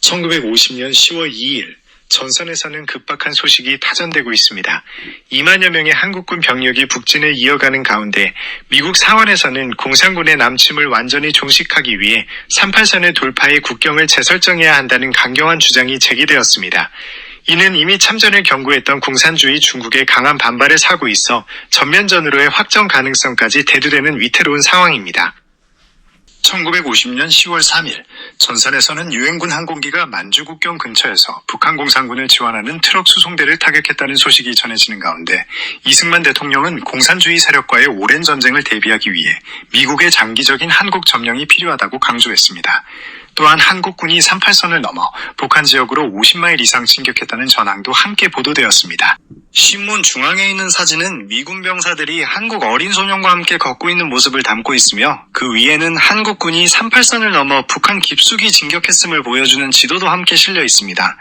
1950년 10월 2일 전선에서는 급박한 소식이 타전되고 있습니다. 2만여 명의 한국군 병력이 북진을 이어가는 가운데 미국 상원에서는 공산군의 남침을 완전히 종식하기 위해 38선의 돌파에 국경을 재설정해야 한다는 강경한 주장이 제기되었습니다. 이는 이미 참전을 경고했던 공산주의 중국의 강한 반발을 사고 있어 전면전으로의 확정 가능성까지 대두되는 위태로운 상황입니다. 1950년 10월 3일 전선에서는 유엔군 항공기가 만주 국경 근처에서 북한 공산군을 지원하는 트럭 수송대를 타격했다는 소식이 전해지는 가운데 이승만 대통령은 공산주의 세력과의 오랜 전쟁을 대비하기 위해 미국의 장기적인 한국 점령이 필요하다고 강조했습니다. 또한 한국군이 38선을 넘어 북한 지역으로 50마일 이상 진격했다는 전황도 함께 보도되었습니다. 신문 중앙에 있는 사진은 미군 병사들이 한국 어린 소년과 함께 걷고 있는 모습을 담고 있으며 그 위에는 한국군이 38선을 넘어 북한 깊숙이 진격했음을 보여주는 지도도 함께 실려 있습니다.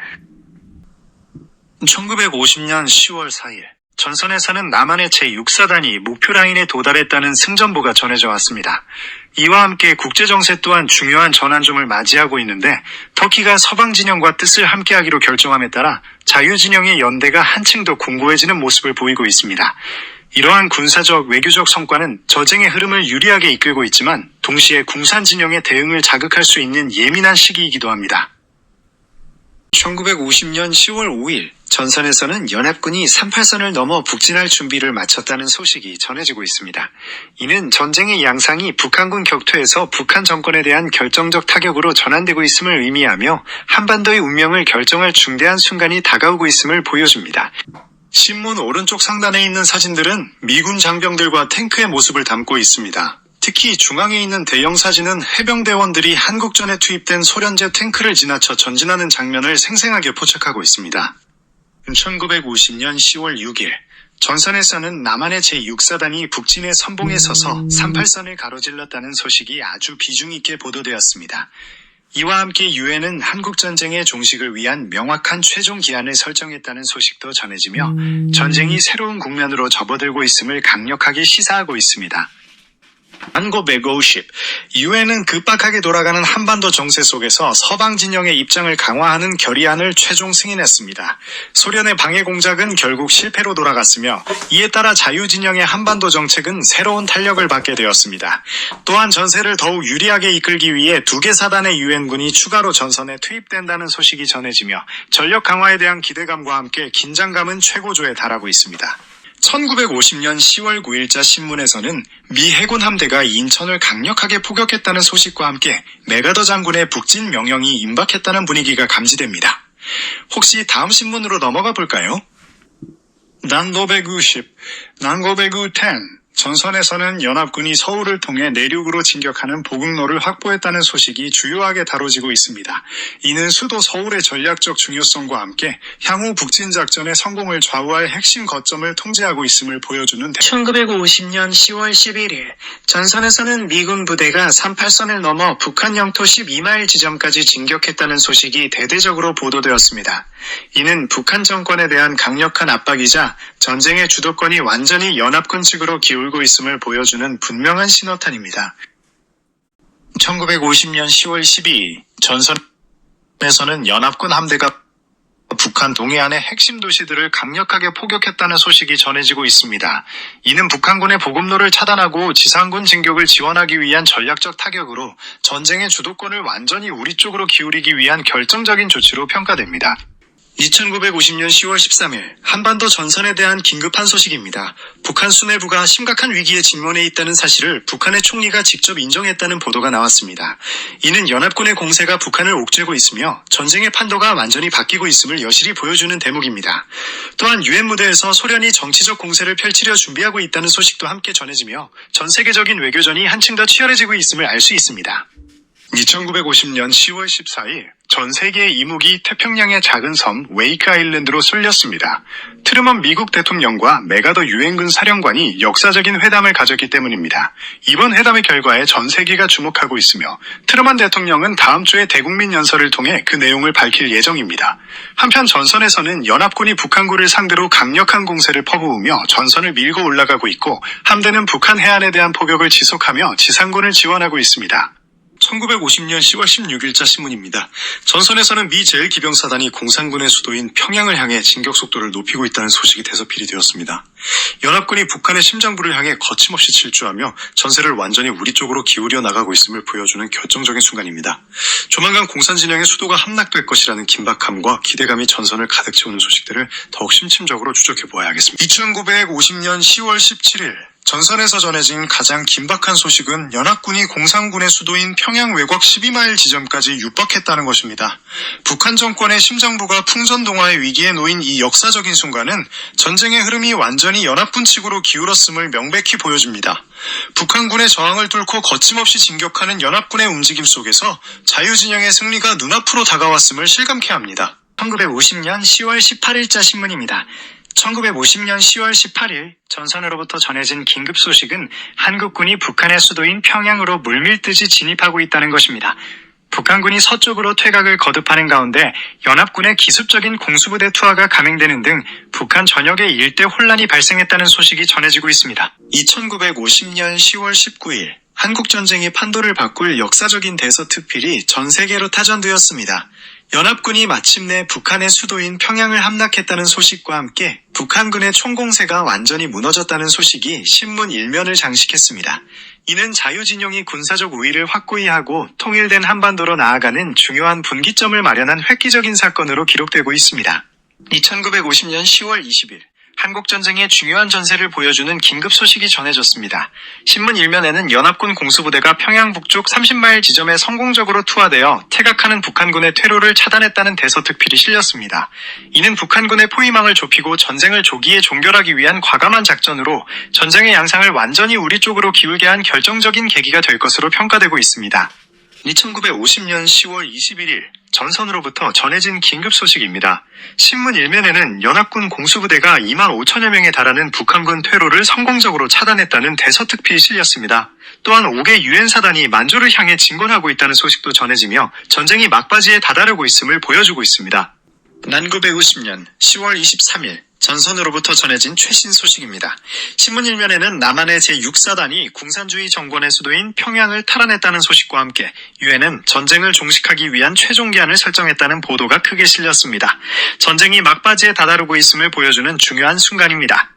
1950년 10월 4일 전선에서는 남한의 제6사단이 목표 라인에 도달했다는 승전보가 전해져 왔습니다. 이와 함께 국제정세 또한 중요한 전환점을 맞이하고 있는데 터키가 서방 진영과 뜻을 함께하기로 결정함에 따라 자유진영의 연대가 한층 더 공고해지는 모습을 보이고 있습니다. 이러한 군사적, 외교적 성과는 전쟁의 흐름을 유리하게 이끌고 있지만 동시에 공산진영의 대응을 자극할 수 있는 예민한 시기이기도 합니다. 1950년 10월 5일 전선에서는 연합군이 38선을 넘어 북진할 준비를 마쳤다는 소식이 전해지고 있습니다. 이는 전쟁의 양상이 북한군 격퇴에서 북한 정권에 대한 결정적 타격으로 전환되고 있음을 의미하며 한반도의 운명을 결정할 중대한 순간이 다가오고 있음을 보여줍니다. 신문 오른쪽 상단에 있는 사진들은 미군 장병들과 탱크의 모습을 담고 있습니다. 특히 중앙에 있는 대형 사진은 해병대원들이 한국전에 투입된 소련제 탱크를 지나쳐 전진하는 장면을 생생하게 포착하고 있습니다. 1950년 10월 6일 전선에서는 남한의 제6사단이 북진의 선봉에 서서 38선을 가로질렀다는 소식이 아주 비중 있게 보도되었습니다. 이와 함께 유엔은 한국전쟁의 종식을 위한 명확한 최종 기한을 설정했다는 소식도 전해지며 전쟁이 새로운 국면으로 접어들고 있음을 강력하게 시사하고 있습니다. 1950, 유엔은 급박하게 돌아가는 한반도 정세 속에서 서방 진영의 입장을 강화하는 결의안을 최종 승인했습니다. 소련의 방해 공작은 결국 실패로 돌아갔으며 이에 따라 자유진영의 한반도 정책은 새로운 탄력을 받게 되었습니다. 또한 전세를 더욱 유리하게 이끌기 위해 2개 사단의 유엔군이 추가로 전선에 투입된다는 소식이 전해지며 전력 강화에 대한 기대감과 함께 긴장감은 최고조에 달하고 있습니다. 1950년 10월 9일자 신문에서는 미 해군 함대가 인천을 강력하게 포격했다는 소식과 함께 메가더 장군의 북진 명령이 임박했다는 분위기가 감지됩니다. 혹시 다음 신문으로 넘어가 볼까요? 난고배구10, 난고배구10 전선에서는 연합군이 서울을 통해 내륙으로 진격하는 보급로를 확보했다는 소식이 주요하게 다뤄지고 있습니다. 이는 수도 서울의 전략적 중요성과 함께 향후 북진 작전의 성공을 좌우할 핵심 거점을 통제하고 있음을 보여주는 1950년 10월 11일 전선에서는 미군 부대가 38선을 넘어 북한 영토 12마일 지점까지 진격했다는 소식이 대대적으로 보도되었습니다. 이는 북한 정권에 대한 강력한 압박이자 전쟁의 주도권이 완전히 연합군 측으로 기울고 있음을 보여주는 분명한 신호탄입니다. 1950년 10월 12일 전선에서는 연합군 함대가 북한 동해안의 핵심 도시들을 강력하게 포격했다는 소식이 전해지고 있습니다. 이는 북한군의 보급로를 차단하고 지상군 진격을 지원하기 위한 전략적 타격으로 전쟁의 주도권을 완전히 우리 쪽으로 기울이기 위한 결정적인 조치로 평가됩니다. 1950년 10월 13일 한반도 전선에 대한 긴급한 소식입니다. 북한 수뇌부가 심각한 위기에 직면해 있다는 사실을 북한의 총리가 직접 인정했다는 보도가 나왔습니다. 이는 연합군의 공세가 북한을 옥죄고 있으며 전쟁의 판도가 완전히 바뀌고 있음을 여실히 보여주는 대목입니다. 또한 유엔 무대에서 소련이 정치적 공세를 펼치려 준비하고 있다는 소식도 함께 전해지며 전 세계적인 외교전이 한층 더 치열해지고 있음을 알 수 있습니다. 1950년 10월 14일 전 세계의 이목이 태평양의 작은 섬 웨이크 아일랜드로 쏠렸습니다. 트루먼 미국 대통령과 메가더 유엔군 사령관이 역사적인 회담을 가졌기 때문입니다. 이번 회담의 결과에 전 세계가 주목하고 있으며 트루먼 대통령은 다음 주에 대국민 연설을 통해 그 내용을 밝힐 예정입니다. 한편 전선에서는 연합군이 북한군을 상대로 강력한 공세를 퍼부으며 전선을 밀고 올라가고 있고 함대는 북한 해안에 대한 포격을 지속하며 지상군을 지원하고 있습니다. 1950년 10월 16일자 신문입니다. 전선에서는 미 제1기병사단이 공산군의 수도인 평양을 향해 진격 속도를 높이고 있다는 소식이 대서필이 되었습니다. 연합군이 북한의 심장부를 향해 거침없이 질주하며 전세를 완전히 우리 쪽으로 기울여 나가고 있음을 보여주는 결정적인 순간입니다. 조만간 공산진영의 수도가 함락될 것이라는 긴박함과 기대감이 전선을 가득 채우는 소식들을 더욱 심층적으로 추적해보아야 하겠습니다. 1950년 10월 17일 전선에서 전해진 가장 긴박한 소식은 연합군이 공산군의 수도인 평양 외곽 12마일 지점까지 육박했다는 것입니다. 북한 정권의 심장부가 풍전동화의 위기에 놓인 이 역사적인 순간은 전쟁의 흐름이 완전히 연합군 측으로 기울었음을 명백히 보여줍니다. 북한군의 저항을 뚫고 거침없이 진격하는 연합군의 움직임 속에서 자유진영의 승리가 눈앞으로 다가왔음을 실감케 합니다. 1950년 10월 18일자 신문입니다. 1950년 10월 18일 전선으로부터 전해진 긴급 소식은 한국군이 북한의 수도인 평양으로 물밀듯이 진입하고 있다는 것입니다. 북한군이 서쪽으로 퇴각을 거듭하는 가운데 연합군의 기습적인 공수부대 투하가 감행되는 등 북한 전역에 일대 혼란이 발생했다는 소식이 전해지고 있습니다. 1950년 10월 19일 한국전쟁이 판도를 바꿀 역사적인 대서특필이 전 세계로 타전되었습니다. 연합군이 마침내 북한의 수도인 평양을 함락했다는 소식과 함께 북한군의 총공세가 완전히 무너졌다는 소식이 신문 일면을 장식했습니다. 이는 자유진영이 군사적 우위를 확고히 하고 통일된 한반도로 나아가는 중요한 분기점을 마련한 획기적인 사건으로 기록되고 있습니다. 1950년 10월 20일 한국전쟁의 중요한 전세를 보여주는 긴급 소식이 전해졌습니다. 신문 일면에는 연합군 공수부대가 평양 북쪽 30마일 지점에 성공적으로 투하되어 퇴각하는 북한군의 퇴로를 차단했다는 대서특필이 실렸습니다. 이는 북한군의 포위망을 좁히고 전쟁을 조기에 종결하기 위한 과감한 작전으로 전쟁의 양상을 완전히 우리 쪽으로 기울게 한 결정적인 계기가 될 것으로 평가되고 있습니다. 1950년 10월 21일 전선으로부터 전해진 긴급 소식입니다. 신문 일면에는 연합군 공수부대가 2만 5천여 명에 달하는 북한군 퇴로를 성공적으로 차단했다는 대서특필이 실렸습니다. 또한 5개 유엔 사단이 만주를 향해 진군하고 있다는 소식도 전해지며 전쟁이 막바지에 다다르고 있음을 보여주고 있습니다. 1950년 10월 23일 전선으로부터 전해진 최신 소식입니다. 신문 일면에는 남한의 제6사단이 공산주의 정권의 수도인 평양을 탈환했다는 소식과 함께 유엔은 전쟁을 종식하기 위한 최종 기한을 설정했다는 보도가 크게 실렸습니다. 전쟁이 막바지에 다다르고 있음을 보여주는 중요한 순간입니다.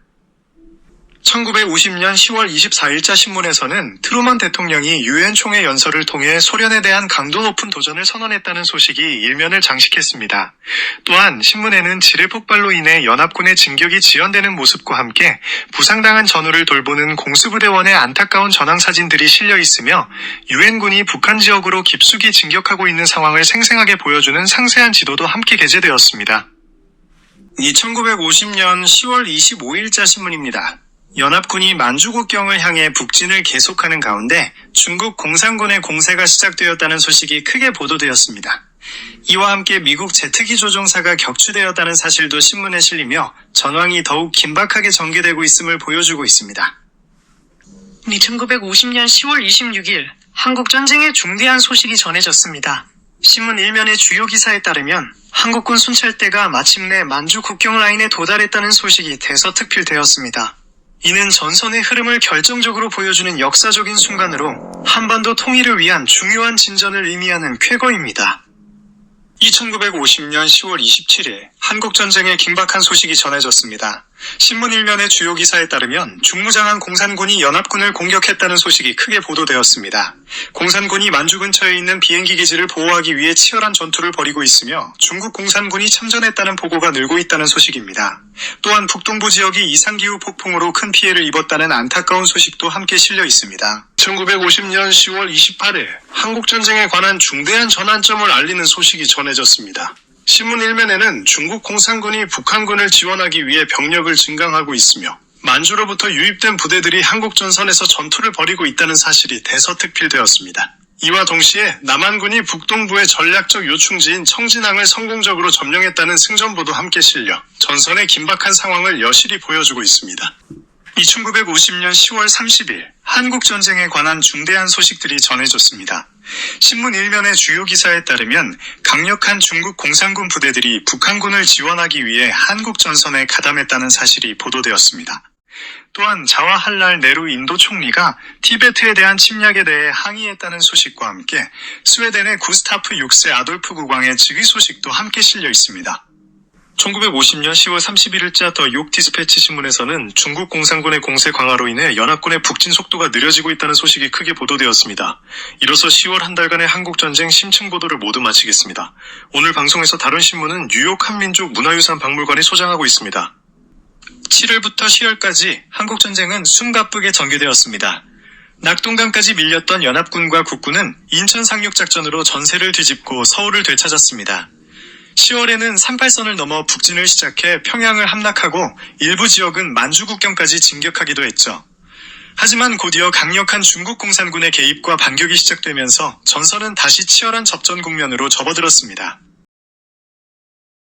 1950년 10월 24일자 신문에서는 트루먼 대통령이 유엔 총회 연설을 통해 소련에 대한 강도 높은 도전을 선언했다는 소식이 일면을 장식했습니다. 또한 신문에는 지뢰 폭발로 인해 연합군의 진격이 지연되는 모습과 함께 부상당한 전우를 돌보는 공수부대원의 안타까운 전황 사진들이 실려 있으며 유엔군이 북한 지역으로 깊숙이 진격하고 있는 상황을 생생하게 보여주는 상세한 지도도 함께 게재되었습니다. 1950년 10월 25일자 신문입니다. 연합군이 만주국경을 향해 북진을 계속하는 가운데 중국 공산군의 공세가 시작되었다는 소식이 크게 보도되었습니다. 이와 함께 미국 제트기 조종사가 격추되었다는 사실도 신문에 실리며 전황이 더욱 긴박하게 전개되고 있음을 보여주고 있습니다. 1950년 10월 26일 한국전쟁의 중대한 소식이 전해졌습니다. 신문 일면의 주요 기사에 따르면 한국군 순찰대가 마침내 만주 국경 라인에 도달했다는 소식이 대서특필되었습니다. 이는 전선의 흐름을 결정적으로 보여주는 역사적인 순간으로 한반도 통일을 위한 중요한 진전을 의미하는 쾌거입니다. 1950년 10월 27일 한국전쟁의 긴박한 소식이 전해졌습니다. 신문 일면의 주요 기사에 따르면 중무장한 공산군이 연합군을 공격했다는 소식이 크게 보도되었습니다. 공산군이 만주 근처에 있는 비행기 기지를 보호하기 위해 치열한 전투를 벌이고 있으며 중국 공산군이 참전했다는 보고가 늘고 있다는 소식입니다. 또한 북동부 지역이 이상기후 폭풍으로 큰 피해를 입었다는 안타까운 소식도 함께 실려 있습니다. 1950년 10월 28일 한국전쟁에 관한 중대한 전환점을 알리는 소식이 전해졌습니다. 신문 일면에는 중국 공산군이 북한군을 지원하기 위해 병력을 증강하고 있으며 만주로부터 유입된 부대들이 한국 전선에서 전투를 벌이고 있다는 사실이 대서특필되었습니다. 이와 동시에 남한군이 북동부의 전략적 요충지인 청진항을 성공적으로 점령했다는 승전보도 함께 실려 전선의 긴박한 상황을 여실히 보여주고 있습니다. 1950년 10월 30일 한국전쟁에 관한 중대한 소식들이 전해졌습니다. 신문 일면의 주요 기사에 따르면 강력한 중국 공산군 부대들이 북한군을 지원하기 위해 한국 전선에 가담했다는 사실이 보도되었습니다. 또한 자와할랄 네루 인도 총리가 티베트에 대한 침략에 대해 항의했다는 소식과 함께 스웨덴의 구스타프 6세 아돌프 국왕의 즉위 소식도 함께 실려 있습니다. 1950년 10월 31일자 더 욕 디스패치 신문에서는 중국 공산군의 공세 강화로 인해 연합군의 북진 속도가 느려지고 있다는 소식이 크게 보도되었습니다. 이로써 10월 한 달간의 한국전쟁 심층 보도를 모두 마치겠습니다. 오늘 방송에서 다룬 신문은 뉴욕 한민족 문화유산 박물관이 소장하고 있습니다. 7월부터 10월까지 한국전쟁은 숨가쁘게 전개되었습니다. 낙동강까지 밀렸던 연합군과 국군은 인천 상륙작전으로 전세를 뒤집고 서울을 되찾았습니다. 10월에는 38선을 넘어 북진을 시작해 평양을 함락하고 일부 지역은 만주국경까지 진격하기도 했죠. 하지만 곧이어 강력한 중국 공산군의 개입과 반격이 시작되면서 전선은 다시 치열한 접전 국면으로 접어들었습니다.